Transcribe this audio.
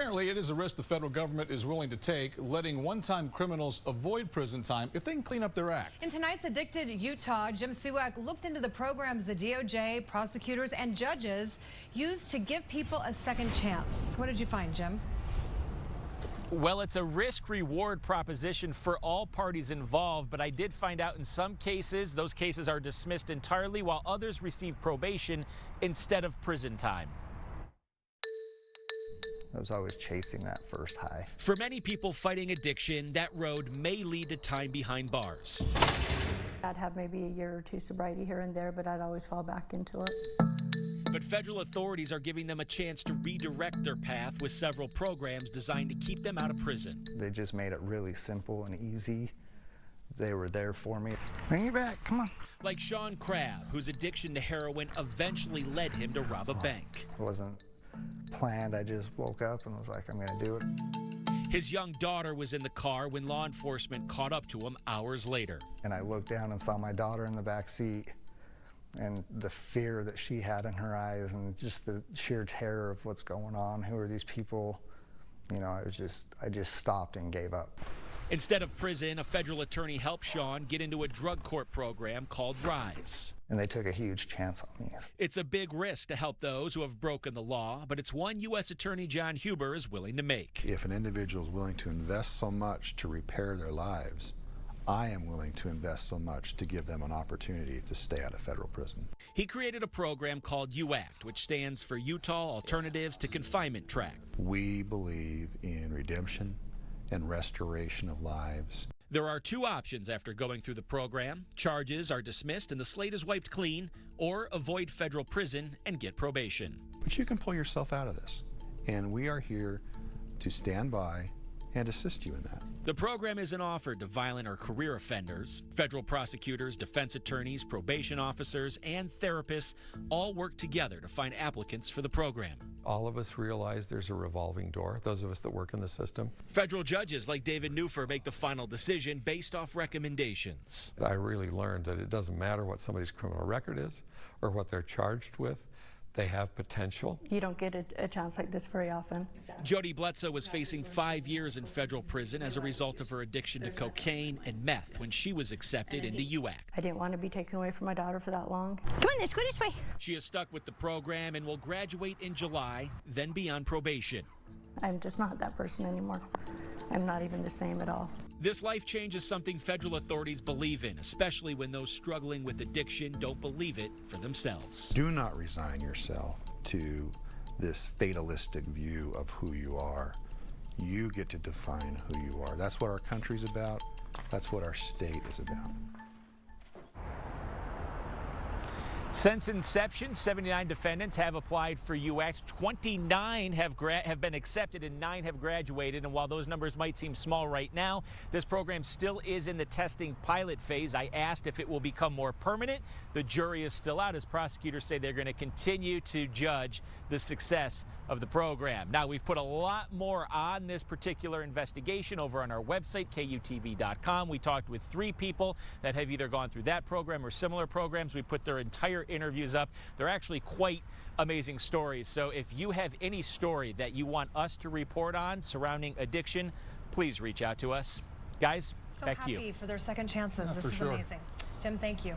Apparently, it is a risk the federal government is willing to take, letting one-time criminals avoid prison time if they can clean up their act. In tonight's Addicted Utah, Jim Spiewak looked into the programs the DOJ, prosecutors, and judges use to give people a second chance. What did you find, Jim? Well, it's a risk-reward proposition for all parties involved, but I did find out in some cases, those cases are dismissed entirely, while others receive probation instead of prison time. I was always chasing that first high. For many people fighting addiction, that road may lead to time behind bars. I'd have maybe a year or two sobriety here and there, but I'd always fall back into it. But federal authorities are giving them a chance to redirect their path with several programs designed to keep them out of prison. They just made it really simple and easy. They were there for me. Bring it back, come on. Like Sean Crabb, whose addiction to heroin eventually led him to rob a bank. It wasn't planned. I just woke up and was like, I'm gonna do it. His young daughter was in the car when law enforcement caught up to him hours later. And I looked down and saw my daughter in the back seat, and the fear that she had in her eyes and just the sheer terror of what's going on. Who are these people? You know, I just stopped and gave up. Instead of prison, a federal attorney helped Sean get into a drug court program called RISE. And they took a huge chance on me. It's a big risk to help those who have broken the law, but it's one U.S. Attorney John Huber is willing to make. If an individual is willing to invest so much to repair their lives, I am willing to invest so much to give them an opportunity to stay out of federal prison. He created a program called UACT, which stands for Utah Alternatives to Confinement Track. We believe in redemption and restoration of lives. There are two options after going through the program. Charges are dismissed and the slate is wiped clean, or avoid federal prison and get probation. But you can pull yourself out of this, and we are here to stand by and assist you in that. The program isn't offered to violent or career offenders. Federal prosecutors, defense attorneys, probation officers, and therapists all work together to find applicants for the program. All of us realize there's a revolving door, those of us that work in the system. Federal judges like David Newfer make the final decision based off recommendations. I really learned that it doesn't matter what somebody's criminal record is or what they're charged with. They have potential. You don't get a chance like this very often. Jody Bledsoe was facing 5 years in federal prison as a result of her addiction to cocaine and meth when she was accepted into UACT. I didn't want to be taken away from my daughter for that long. Come on, let's go this way. She is stuck with the program and will graduate in July, then be on probation. I'm just not that person anymore. I'm not even the same at all. This life change is something federal authorities believe in, especially when those struggling with addiction don't believe it for themselves. Do not resign yourself to this fatalistic view of who you are. You get to define who you are. That's what our country's about. That's what our state is about. Since inception, 79 defendants have applied for UACT. 29 have been accepted and 9 have graduated. And while those numbers might seem small right now, this program still is in the testing pilot phase. I asked if it will become more permanent. The jury is still out as prosecutors say they're going to continue to judge the success of the program. Now, we've put a lot more on this particular investigation over on our website, KUTV.com. We talked with 3 people that have either gone through that program or similar programs. We put their entire interviews up. They're actually quite amazing stories. So if you have any story that you want us to report on surrounding addiction, please reach out to us. Guys, back to you. So happy for their second chances. This is amazing. Jim, thank you.